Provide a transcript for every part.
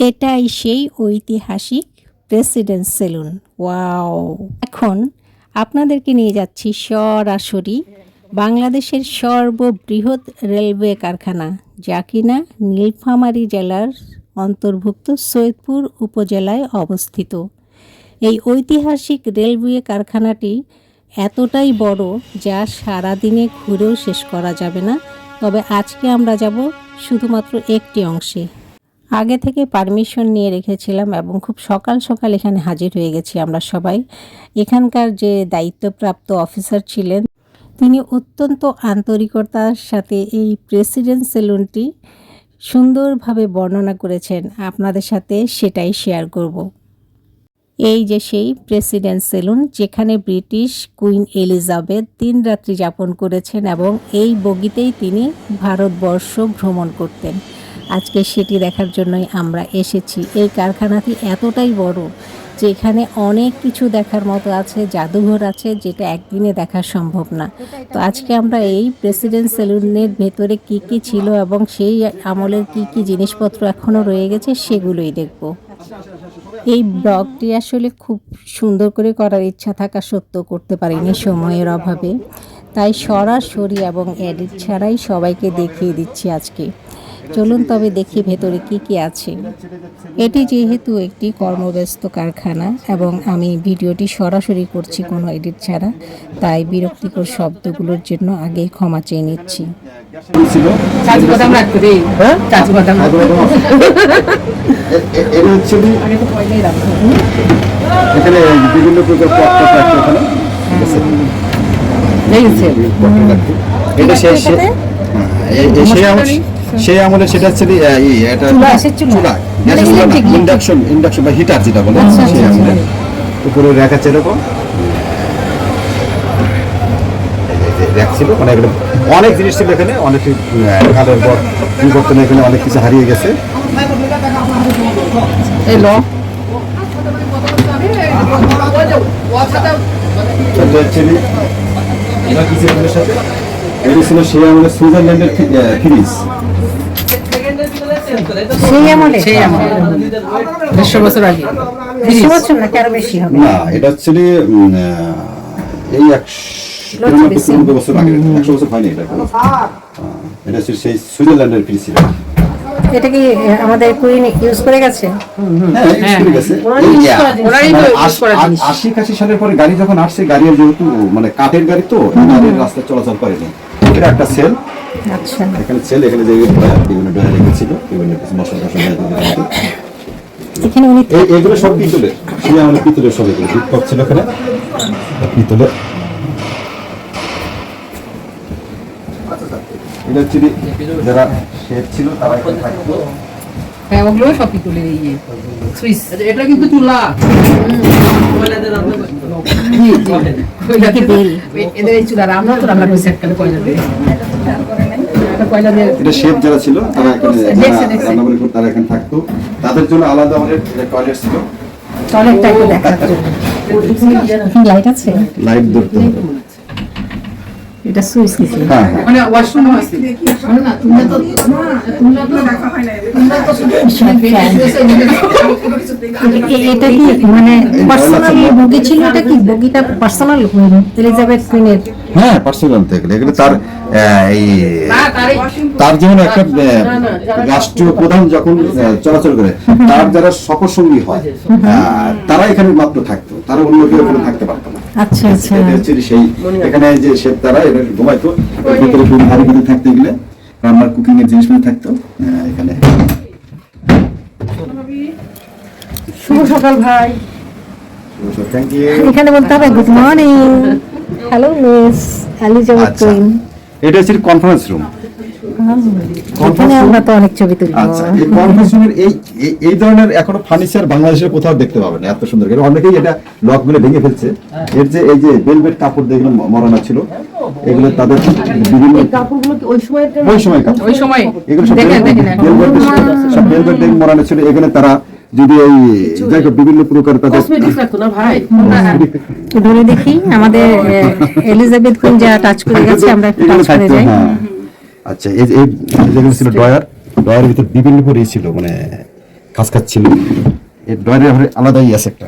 এটাই সেই ঐতিহাসিক প্রেসিডেন্ট সেলুন। ওয়াও! এখন আপনাদেরকে নিয়ে যাচ্ছি সরাসরি বাংলাদেশের সর্ববৃহৎ রেলওয়ে কারখানা, যা কিনা নীলফামারী জেলার অন্তর্ভুক্ত সৈয়দপুর উপজেলায় অবস্থিত। এই ঐতিহাসিক রেলওয়ে কারখানাটি এতটাই বড় যা সারাদিনে ঘুরেও শেষ করা যাবে না। তবে আজকে আমরা যাব শুধুমাত্র একটি অংশে। আগে থেকে পারমিশন নিয়ে রেখেছিলাম এবং খুব সকাল সকাল এখানে হাজির হয়ে গেছি আমরা সবাই। এখানকার যে দায়িত্বপ্রাপ্ত অফিসার ছিলেন তিনি অত্যন্ত আন্তরিকতার সাথে এই প্রেসিডেন্ট সেলুনটি সুন্দরভাবে বর্ণনা করেছেন। আপনাদের সাথে সেটাই শেয়ার করব। এই যে সেই প্রেসিডেন্ট সেলুন, যেখানে ব্রিটিশ কুইন এলিজাবেথ 3 রাত্রি যাপন করেছেন এবং এই বগিতেই তিনি ভারতবর্ষ ভ্রমণ করতেন। আজকে সেটি দেখার জন্যই আমরা এসেছি। এই কারখানাটি এতটাই বড় যে এখানে অনেক কিছু দেখার মতো আছে, জাদুঘর আছে, যেটা একদিনে দেখা সম্ভব না। তো আজকে আমরা এই প্রেসিডেন্ট সেলুনের ভেতরে কি কি ছিল এবং সেই আমলের কি কি জিনিসপত্র এখনও রয়ে গেছে সেগুলোই দেখব। এই ব্লগটি আসলে খুব সুন্দর করে করার ইচ্ছা থাকা সত্ত্বেও করতে পারিনি সময়ের অভাবে, তাই সরাসরি এবং এডিট ছাড়াই সবাইকে দেখিয়ে দিচ্ছি আজকে। চলুন তবে দেখি ভেতরে কি কি আছে। এটি যেহেতু একটি কর্মব্যস্ত কারখানা এবং আমি ভিডিওটি সরাসরি করছি কোনো এডিট ছাড়া, তাই বিরক্তিকর শব্দগুলোর জন্য আগেই ক্ষমা চেয়ে নিচ্ছি। সেই আমলে সেটা হচ্ছে ইন্ডাকশন বা হিটার যেটা বলে, সেই আমলে উপরে রেখা এরকম র্যাক ছিল, মানে অনেক জিনিস ছিল এখানে, অনেক কালের পর পরিবর্তনে এখানে অনেক কিছু হারিয়ে গেছে। ছিল সেই আমলে সুইজারল্যান্ডের ফ্রিজ, না এটা হচ্ছে এই 190 বছর আগে, 100 বছর হয়নি এটা। এটা হচ্ছে সেই সুইজারল্যান্ডের ফ্রিজ ছিল। এটা কি আমাদের কুইন ইউজ করে গেছে? হ্যাঁ, ইউজ করে গেছে। 80 সালের পরে গাড়ি যখন আসছে, গাড়ি যেহেতু মানে কাঠের গাড়ি, তো গাড়ির রাস্তা চলাচল করেনি। এটা একটা সেল, আচ্ছা, এখানে সেল, এখানে যে বিভিন্ন ডয়ার রেখেছিল, বিভিন্ন কিছু মশলা এখানে উনি এগুলো সব পিতলের, সেই আমাদের পিতলের সব এগুলো বিক্ষোভ ছিল এখানে পিতলের। এটা হচ্ছে যারা শেফ ছিল তারা এখানে থাকতো। হ্যাঁ, ওগুলো সব পিতলের। সুইচ, এটা কিন্তু চুলা। এদের এই চুলা রান্না তো রান্না করছে এককালে কয়লা দিয়ে। এটা শেফ যারা ছিল তারা এখানে রান্না বান্না করতো, তারা এখানে থাকতো। তাদের জন্য আলাদা আমাদের টয়লেট ছিল। টয়লেটটা একটু দেখাচ্ছি। লাইট আছে, লাইট ধরতে হবে। এটা সুইচ দিছি, হ্যাঁ, মানে ওয়াশরুম আছে না। তোমরা তো দেখা হয় না। এটা কি মানে পার্সোনাল বগি ছিল? এটা কি বগিটা পার্সোনাল এলিজাবেথ কুইনের? হ্যাঁ, পার্সোনাল থেকে এগুলো তার এই তার যেমন একটা রাষ্ট্রীয় প্রধান যখন চলাচল করে, তার যারা সফরসঙ্গী হয় তারা এখানে মাত্র থাকতো, তারা অন্য কেউ এখানে থাকতে পারতো না। আচ্ছা আচ্ছা, সেই এখানে যে শেফ তারা এটা ঘুমাইতো, ভিতরে ভারী ভিতরে থাকতে গেলে রান্নার কুকিং এর জিনিসগুলো থাকতো এখানে। শুভ সকাল ভাই। Thank you. এখানে বলতে হবে good morning, hello miss Elizabeth queen. এটা হচ্ছে কনফারেন্স রুম। এখানে আমরা তো অনেক ছবি তুলবো। আচ্ছা, এই কনফারেন্স রুমের এই ধরনের এখনো ফার্নিচার বাংলাদেশের কোথাও দেখতে পাবেন না, এত সুন্দর। অনেকেই এটা লক গুলো ভেঙে ফেলছে। এর যে এই যে ভেলভেট কাপড় দিয়ে মরানো ছিল, এগুলো তাদের বিভিন্ন কাপড়গুলো কি ওই সময় এগুলো সব ভেলভেট দিয়ে মরানো ছিল। এখানে তারা যদি এই জায়গা বিভিন্ন প্রকার তাদের কসমেটিক্স রাখতো না ভাই। ধরে দেখি আমাদের এলিজাবেথ কুইন যা টাচ করে গেছে, আমরা একটু টাচ করে যাই। আচ্ছা, এই যেগুলো ছিল ড্রয়ার, ড্রয়ারের ভিতর বিভিন্ন করে ছিল, মানে খাস ছিল এর ডয়ারে আলাদাই আছে একটা।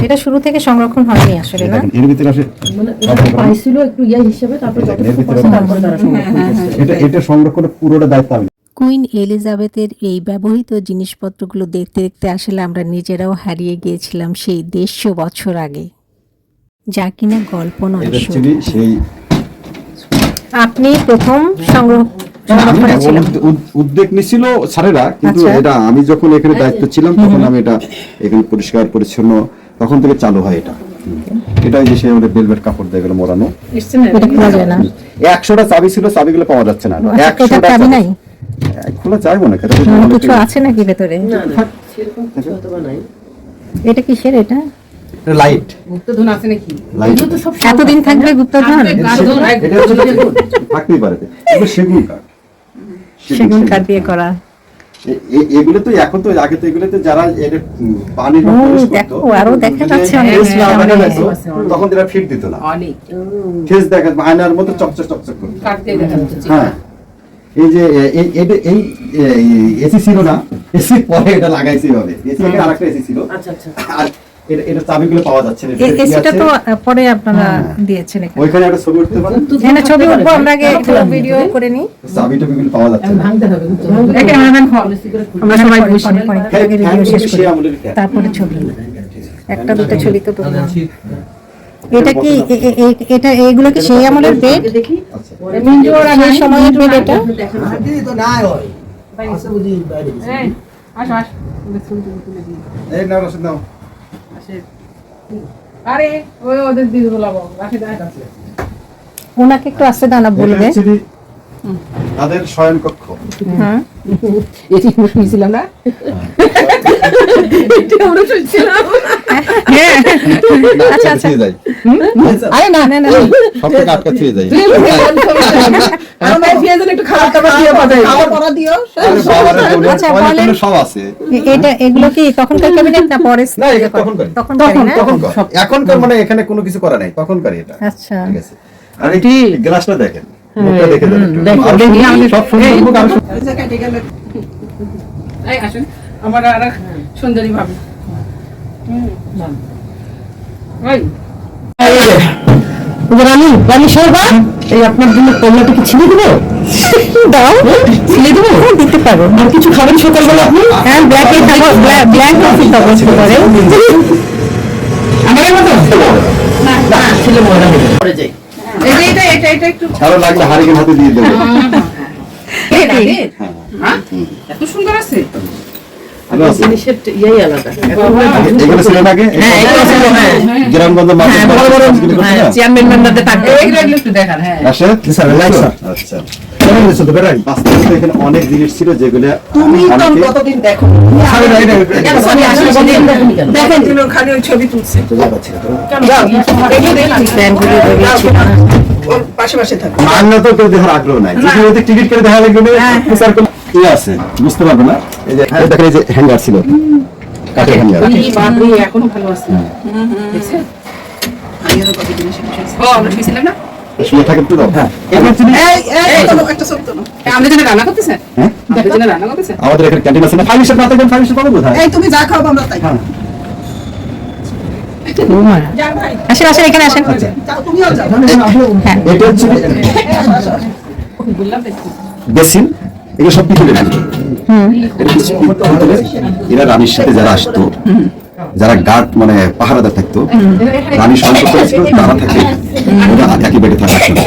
এটা শুরু থেকে সংরক্ষণ হয়নি আসলে না? এর ভিতরে আসে মানে এটা পাইছিল একটু হিসেবে, তারপর তারপরে তারা সংরক্ষণ করছে। এটা সংরক্ষণের পুরোটা দায়িত্ব আমি। কুইন এলিজাবেথের এই ব্যবহৃত জিনিসপত্রগুলো দেখতে দেখতে আসলে আমরা নিজেরাও হারিয়ে গিয়েছিলাম সেই 150 বছর আগে, যা কিনা গল্প নয়। এটা সত্যি। অ্যাকচুয়ালি সেই আপনি প্রথম আমি উদ্যোগ নিছিল স্যারেরা, কিন্তু আচ্ছা। এটা আমি যখন এখানে দায়িত্ব ছিলাম তখন আমি এটা এখানে পরিষ্কার পরিচ্ছন্ন তখন থেকে চালু হয় এটা। এটা ওই যে সে আমাদের ভেলভেট কাপড় দিয়ে গেলো মোড়ানো। এটা খোলা যায় না। 100টা চাবি ছিল, চাবিগুলো পাওয়া যাচ্ছে না। এটা 100টা চাবি নাই? খোলা যায় মনে হয়। কিছু আছে নাকি ভেতরে? সেরকম কিছু হয়তো বা নাই। এটা কিসের? এটা লাইট গুপ্তধন আছে নাকি? লাইট এগুলো তো সব এতদিন থাকবে গুপ্তধন? এটা হচ্ছে থাকতেই পারে। এগুলো সেগুন কাঠ। সেগুন কাঠ দিয়ে করা। এগুলো তো এখন তো আগে তো এগুলোতে যারা এর পানি ও, দেখো, আরো দেখা যাচ্ছে অনেক। তখন এরা ফিট দিত না। অনেক ফেস দেখা আয়নার মতো চকচক চকচক করতো। কাটতে দেখা যাচ্ছে। হ্যাঁ, এই যে এই এসি ছিল না, এসি পরে এটা লাগাইছে হবে। এসি আগে আরেকটা এসি ছিল। আচ্ছা আচ্ছা। আর এটা চাবিগুলো পাওয়া যাচ্ছে না। এসিটা তো পরে আপনারা দিয়েছেন এখানে। ওইখানে একটা ছবি উঠতে পারে। এখানে ছবি উঠবো, আমরা আগে একটু ভিডিও করে নিই। চাবি টাবিগুলো পাওয়া যাচ্ছে না। ভাঙতে হবে কিন্তু। আমরা সবাই বসে হ্যাঁ, আগে ভিডিও শেষ করি, সে আমলের খ্যাত। তারপরে ছবি। একটা দুটো ছবি তো তুললাম। এটা কি এটা এগুলো কি সেই আমলের বেড? দেখি। আচ্ছা। সেই সময়ের বেড এটা? এই, আসো আসো, ওদের ছবি টবি তুলে দিই। এই নাও রশিদ নাও। আরে ওই ওদের দিদি বলাবো রাশিদ আয়। ওনাকে একটু আসতে দাও না, বলবে। এটা actually তাদের শয়ন কক্ষ। হ্যাঁ, এটি আমরা শুনছিলাম না? এটি আমরা শুনছিলাম। হ্যাঁ। আচ্ছা আচ্ছা। ছুঁয়ে যায়। আরে না না না, সব থেকে আটকা ছুঁয়ে যায়। আমার ফিয়াজের একটু খাবার টাবার দিয়ে পাঠাই। খাবার পড়া দিও। আরে বাবারে, আচ্ছা, ওদের বলেন। কোনো সব আছে। এটা এগুলো কি তখনকার ক্যাবিনেট না পরে? না, এটা তখনকার। তখনকার না? তখনকার। এখনকার মানে এখানে কোনো কিছু করা নাই, তখনকার এটা। আচ্ছা। ঠিক আছে। আর এই গ্লাসটা দেখেন। মুখটা দেখে দেন একটু। দেখো, আর দেখি, শুনুন, সব সুন্দর মুখ, আর শুনুন। এই আসুন, আমার আর এক সুন্দরী ভাবি। ওই রানী সাহেবা, এই আপনার জন্য কমলাটা কি ছিঁড়ে দেবো? দাও, ছিলে দেবো, দিতে পারো। আর কিছু খাবেন সকালবেলা আপনি? হ্যাঁ, ব্ল্যাকে খাবো, ব্ল্যাক কফি খাবো একটু পরে। আমাদের মতো? না, ছেলে ময়লা হবে। পরে যাই। এটা একটু আরো লাগলে হারিকেন হাতে দিয়ে দেবো। এই লাগে। হ্যাঁ? এত সুন্দর আছে। ভালো আছে। জিনিসের ইয়াই আলাদা। এগুলো ছিল না আগে? হ্যাঁ, এগুলো ছিল, হ্যাঁ। গ্রামগঞ্জে মাছ হ্যাঁ, বড় বড়, বিক্রি করতো না? চেয়ারম্যান মেম্বারদের থাকতো। এগুলো একটু দেখান, হ্যাঁ। রাশেদ? আচ্ছা। বাস্তবে এখানে অনেক জিনিস ছিল যেগুলো তুমি তো অনেকে- কতদিন দেখো। আরে না, কেন, সরি, আসলে বলি, দেখেনি কেন? দেখেন দিন খালি ওই ছবি তুলছে। বুঝতে পারছি না। যাও, এগুলো দেখলাম। প্যান্টগুলো বেরিয়েছে না। ওর পাশে পাশে থাকে। বাংলা তো কেউ দেখার আগ্রহ নাই। যদি ওদের টিকিট করে দেখা লাগবে প্রচার করলে ইয়ে আছে, বুঝতে পারবে না। এই যে দেখেন, এই যে হ্যাঙ্গার ছিল, কাঠের হ্যাঙ্গার। এই বাপরে, এখনো ভালো আছে। দেখছেন? আইয়ারও কত জিনিস এসেছে। ও, আমরা শুয়েছিলাম না? শুয়ে থাকেন তো? হ্যাঁ। এবার যদি একটা ছবি তোলো। আমাদের জন্য রান্না করতেছেন? হ্যাঁ? আমাদের জন্য রান্না করতেছেন? আমাদের এখানে ক্যান্টিন আছে না, 5 স্টার না থাকবেন, 5 স্টার পাবো কোথায়? এই তুমি যা খাও আমরা তাই। হ্যাঁ। যাও ভাই, আসেন আসেন, এখানে আসেন। যাও তুমিও যাও। হ্যাঁ, এটা হচ্ছে বললাম দেখছি। বেসিন, এগুলো সব পিতলের। এটা হচ্ছে পিতলের। এরা রানীর সাথে যারা আসতো, যারা গার্ড মানে পাহারাদার থাকতো, রানী সম্পর্ক ছিল, তারা থাকে ওরা একই বেডে থাকার জন্য।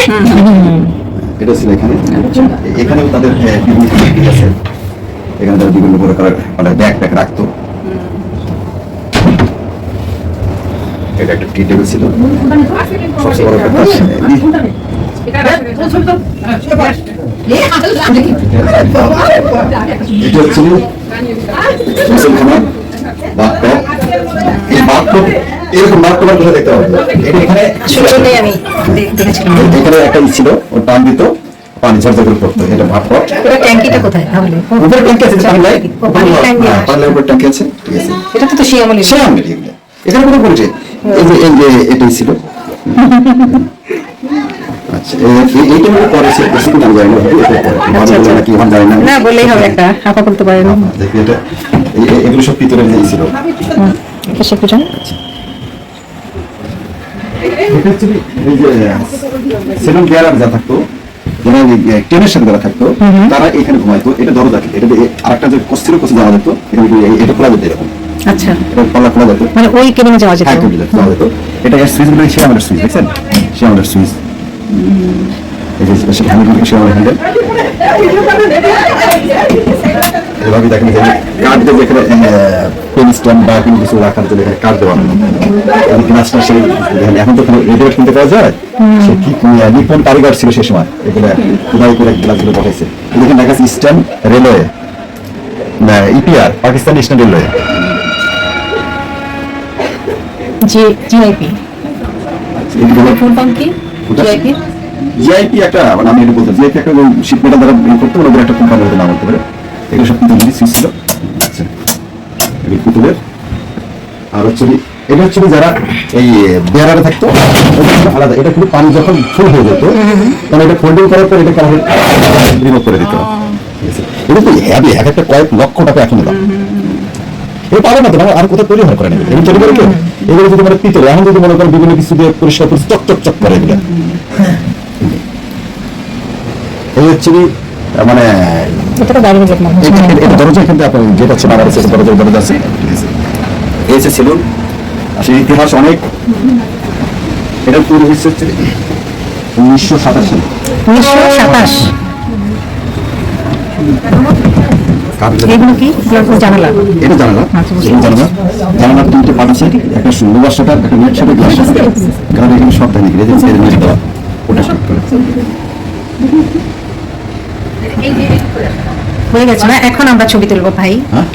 এটা ছিল এখানে। এখানেও তাদের বিভিন্ন ফ্যাসিলিটি আছে। এখানে তারা বিভিন্ন প্রকার মানে ব্যাগ প্যাক রাখতো। এটা একটা টি টেবিল ছিল, সবচেয়ে বড় ব্যাপার। এটা রাখো, ছবি তো। এটা হচ্ছে মুসলখানা বাথটব। এই বাথটব এরকম বাথটব আর কোথায় দেখতে পাবো? এটা এখানে সেজন্যই আমি দেখেছিলাম। এখানে একটা ই ছিল, ওর টান দিত, পানি ঝরঝর করে পড়তো। এটা বাথটব। পুরো ট্যাঙ্কিটা কোথায় তাহলে? উপরে ট্যাঙ্কি আছে, পানি নাই। পানির ট্যাঙ্কি আছে। পানির উপরে ট্যাঙ্কি আছে, ঠিক আছে। এটা তো সেই আমলের। সে আমি এগুলো এখানে কোনো পরিচয়। এই যে এটাই ছিল। আচ্ছা। আচ্ছা, এইটা মনে করে সে প্রশ্ন আমি জানি না, আচ্ছা, আচ্ছা। কি আমার জানি না। না বললেই হবে একটা আপা করতে পারেন। দেখি এটা এগুলো সব পিতলের যে ছিল। এটা শেখো জান। এটা actually এই যে সেলুন বেয়ারার যা থাকতো, যারা এই ট্রেনের সাথে যারা থাকতো, তারা এখানে ঘুমাইতো। এটা দরজা, এটা আরেকটা যে কোচ ছিল, কোচে যাওয়া যেত, এখানে এটা খোলা যেত এরকম, আচ্ছা, এটা পাল্লা খোলা যেত। মানে ওই কেবিনে যাওয়া যেত। হ্যাঁ, যাওয়া যেত। এটা এর সুইচ গুলো সে আমাদের সুইচ, দেখছেন? সে আমাদের সুইচ। এই যে সে হ্যান্ডেল, সে আমাদের হ্যান্ডেল। এভাবে দেখেন যে কাঠ দিয়ে যেখানে পেন স্ট্যান্ড বা কোনো কিছু রাখার জন্য এখানে কাঠ দেওয়া হয়। এই গ্লাসটা সেই দেখেন, এখন তো রেডিমেড কিনতে পাওয়া যায়। সে কি নিপন কারিগর ছিল সে সময়, এগুলো খোদাই করে গ্লাসগুলো বসাইছে। দেখেন দেখা যাচ্ছে eastern railway, EPR, Pakistan eastern railway. GIP এগুলো ফুল ফর্ম কি? জিআইপি জিআইপি একটা, মানে আমি এটা বলতে জিআইপি একটা শিপমেন্টার দ্বারা করতে ওদের একটা কোম্পানি হতে নাম হতে পারে। এগুলো সব কিন্তু সুইচ ছিল। আচ্ছা, এগুলো পুতুলের। আর হচ্ছে এটা হচ্ছে যারা এই বেয়ারারে থাকতো, ওটা আলাদা। এটা কিন্তু পানি যখন ফুল হয়ে যেত, তখন এটা ফোল্ডিং করার পর এটাকে আমাদের রিমুভ করে দিত। ঠিক আছে, এটা তো হ্যাভি, এক একটা কয়েক লক্ষ টাকা এখন দাম। এটা পাবে না তো, আর কোথাও তৈরি হয় করে নেবে। এগুলো তৈরি করে কেউ, এগুলো যদি মানে পিতলে, এখন যদি মনে করেন বিভিন্ন কিছু দিয়ে পরিষ্কার করে চক চক চক করে এগুলো। এই হচ্ছে মানে এটা তো বাইরে গেট মনে হচ্ছে। এটা দরজা, কিন্তু আপনার যেটা হচ্ছে বাবার কাছে দরজা আছে। ঠিক আছে, এই হচ্ছে সেলুন। আসলে ইতিহাস অনেক। এটা তৈরি হচ্ছে 1927 সালে। 1927। এগুলো কি? জানালা। এটা জানালা, জানালার তিনটে পার্ট আছে, একটা লোহার শাটার, একটা নেট শাটার, গ্লাস শাটার। কারণ এখানে সব থাকে নাকি নেট দেওয়া, ওটা সব করে। হয়ে গেছে না? এখন আমরা ছবি তুলবো ভাই। হ্যাঁ।